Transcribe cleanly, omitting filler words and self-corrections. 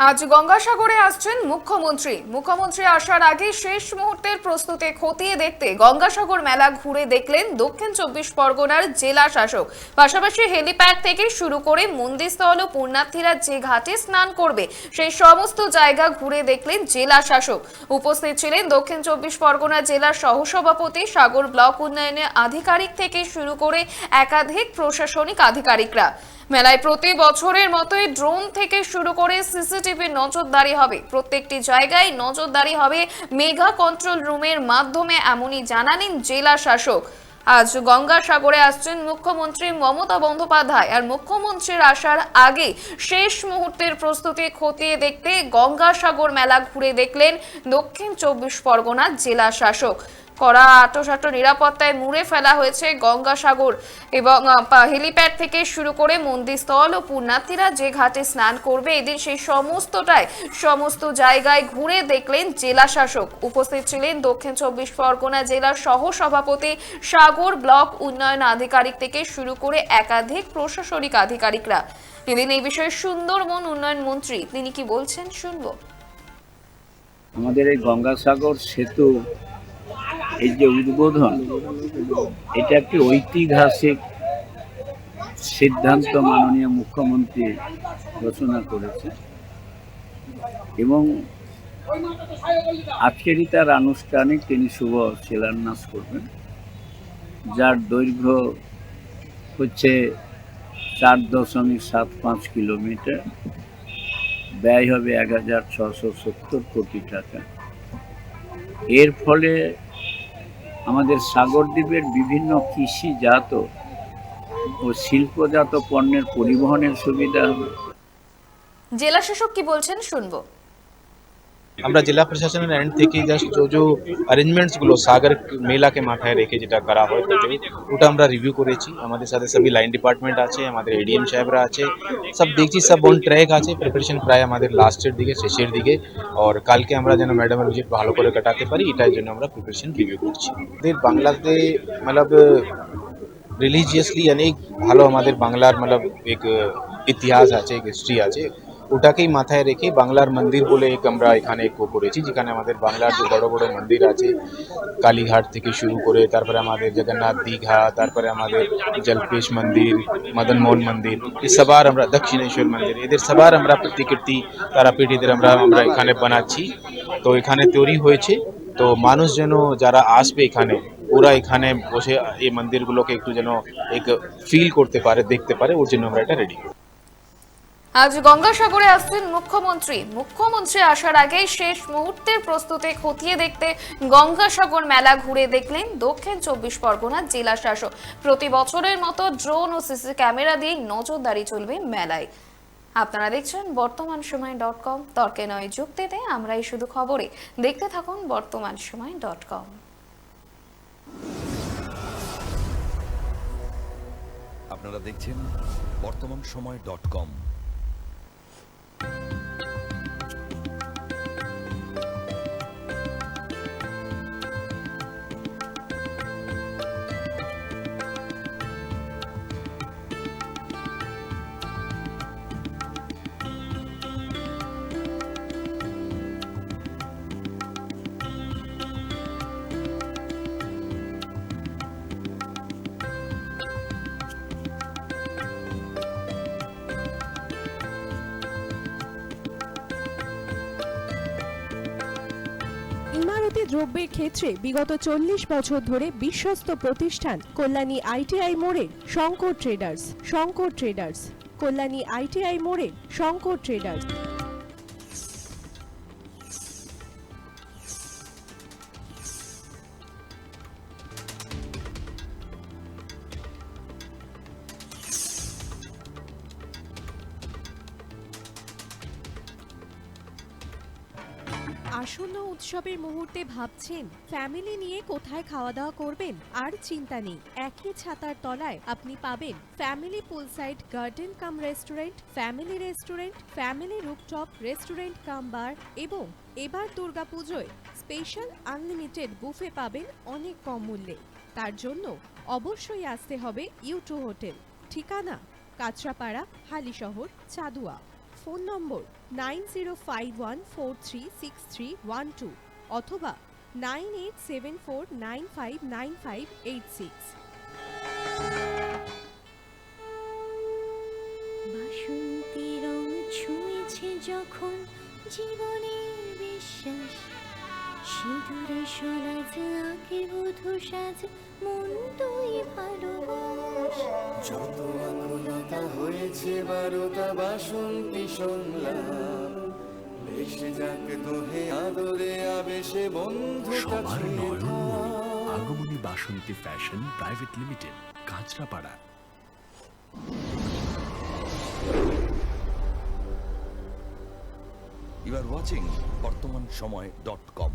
আজ গঙ্গাসাগরে আসছেন মুখ্যমন্ত্রী আসার আগে শেষ মুহূর্তের প্রস্তুতি খতিয়ে দেখতে গঙ্গাসাগর মেলা ঘুরে দেখলেন দক্ষিণ 24 পরগনার জেলা শাসক। পাশাপাশি হেলিপ্যাড থেকে শুরু করে মন্দিরস্থল ও পুণ্যার্থীরা যে ঘাটে স্নান করবে সেই সমস্ত জায়গা ঘুরে দেখলেন জেলা শাসক। উপস্থিত ছিলেন দক্ষিণ 24 পরগনা জেলার সহসভাপতি, সাগর ব্লক উন্নয়নের আধিকারিক থেকে শুরু করে একাধিক প্রশাসনিক আধিকারিকরা। মেলায় প্রতি বছরের মতোই ড্রোন থেকে শুরু করে সিসিটিভি নজরদারি হবে, প্রত্যেকটি জায়গায় নজরদারি হবে মেগা কন্ট্রোল রুমের মাধ্যমে, এমনই জানালেন জেলা শাসক। আজ গঙ্গাসাগরে আসছেন মুখ্যমন্ত্রী মমতা বন্দ্যোপাধ্যায়, আর মুখ্যমন্ত্রীর আসার আগে শেষ মুহূর্তের প্রস্তুতি খতিয়ে দেখতে গঙ্গাসাগর মেলা ঘুরে দেখলেন দক্ষিণ 24 পরগনা জেলা শাসক। কড়া আঁটো নিরাপত্তায় মুড়ে ফেলা হয়েছে গঙ্গাসাগর এবং হেলিপ্যাড থেকে শুরু করে মন্দিরস্থল ও পুণ্যার্থীরা যে ঘাটে স্নান করবে এদিন সেই সমস্ত জায়গায় ঘুরে দেখলেন জেলা শাসক। উপস্থিত ছিলেন দক্ষিণ 24 পরগনা জেলার সহ সভাপতি, সাগর ব্লক উন্নয়ন আধিকারিক থেকে শুরু করে একাধিক প্রশাসনিক আধিকারিকরা। এদিন এই বিষয়ে সুন্দরবন উন্নয়ন মন্ত্রী তিনি কি বলছেন শুনবো। আমাদের এই গঙ্গাসাগর সেতু এই যে উদ্বোধন, এটা একটি ঐতিহাসিক সিদ্ধান্ত মাননীয় মুখ্যমন্ত্রী ঘোষণা করেছে এবং আজকেরই তার আনুষ্ঠানিক তিনি শুভ শিলান্যাস করবেন, যার দৈর্ঘ্য হচ্ছে 4.75 কিলোমিটার, ব্যয় হবে 1670 কোটি টাকা। এর ফলে আমাদের সাগরদ্বীপের বিভিন্ন কৃষিজাত ও শিল্পজাত পণ্যের পরিবহনের সুবিধা হবে। জেলা শাসক কি বলছেন শুনবো। আমরা জেলা প্রশাসনের এন্ড থেকে জাস্ট যে অ্যারেঞ্জমেন্টসগুলো সাগর মেলাকে মাথায় রেখে যেটা করা হয় ওটা আমরা রিভিউ করেছি। আমাদের সাথে সবই লাইন ডিপার্টমেন্ট আছে, আমাদের এডিএম সাহেবরা আছে, সব দেখছি সব অন ট্র্যাক আছে। প্রিপারেশন প্রায় আমাদের লাস্টের দিকে, শেষের দিকে, আর কালকে আমরা যেন ম্যাডামের ভিজিট ভালো করে কাটাতে পারি এটার জন্য আমরা প্রিপারেশন রিভিউ করছি। আমাদের বাংলাতে मतलब রিলিজিয়াসলি অনেক ভালো আমাদের বাংলার मतलब এক ইতিহাস আছে, এক হিস্ট্রি আছে, ওটাকেই মাথায় রেখে বাংলার মন্দির বলে এক আমরা এখানে করেছি, যেখানে আমাদের বাংলার যে বড় বড় মন্দির আছে, কালীঘাট থেকে শুরু করে তারপরে আমাদের জগন্নাথ দীঘা, তারপরে আমাদের জলপেশ মন্দির, মদন মোহন মন্দির, এই সবার আমরা দক্ষিণেশ্বর মন্দির, এদের সবার আমরা প্রতিকৃতি তারাপীঠ এদের আমরা এখানে বানাচ্ছি। তো এখানে তৈরি হয়েছে, তো মানুষ যেন যারা আসবে এখানে ওরা এখানে বসে এই মন্দিরগুলোকে একটু যেন এক ফিল করতে পারে, দেখতে পারে, ওর জন্য আমরা এটা রেডি। আজ গঙ্গাসাগরে আসছেন মুখ্যমন্ত্রী আসার আগে শেষ মুহূর্তের প্রস্তুতি খতিয়ে দেখতে গঙ্গাসাগর মেলা ঘুরে দেখলেন দক্ষিণ 24 পরগনা জেলা শাসক। প্রতি বছরের মতো ড্রোন ও সিসি ক্যামেরা দিয়ে নজরদারি চলবে মেলায়। আপনারা দেখছেন বর্তমানসময়.com, তর্কে নয় যুক্তিতে আমরাই শুধু খবরে। দেখতে থাকুন বর্তমানসময়.com। আপনারা দেখছেন বর্তমানসময়.com। ইমারতি দ্রব্যের ক্ষেত্রে বিগত 40 বছর ধরে বিশ্বস্ত প্রতিষ্ঠান কল্যাণী আইটিআই মোড়ের শঙ্কর ট্রেডার্স, কল্যাণী আইটিআই মোড়ের শঙ্কর ট্রেডার্স। আসন্ন উৎসবের মুহূর্তে ভাবছেন ফ্যামিলি নিয়ে কোথায় খাওয়া দাওয়া করবেন? আর চিন্তা নেই, একই ছাতার তলায় আপনি পাবেন family poolside garden cum restaurant, family rooftop restaurant cum bar, এবং এবার দুর্গাপুজোয় স্পেশাল আনলিমিটেড বুফে পাবেন অনেক কম মূল্যে। তার জন্য অবশ্যই আসতে হবে U2 হোটেল। ঠিকানা কাঁচরাপাড়া, হালিশহর, চাদুয়া। ফোন নম্বর 9051436312 অথবা 9874959586। বাসন্তী রং ছুঁয়েছে যখন জীবনের বিশ্বাস, সিঁদুরে সরাজ আঁকে বধূ সাজ, মন তুই ভালোবাস। যত আকুলতা হয়েছে বারোটা বাসন্তী সংলাপ, ভেসে যাক দোহে আদরে আবেশে বন্ধু সবার Nayanmoni Agomoni Basanti fashion private limited, Kanchrapara. You are watching BortomanShomoy.com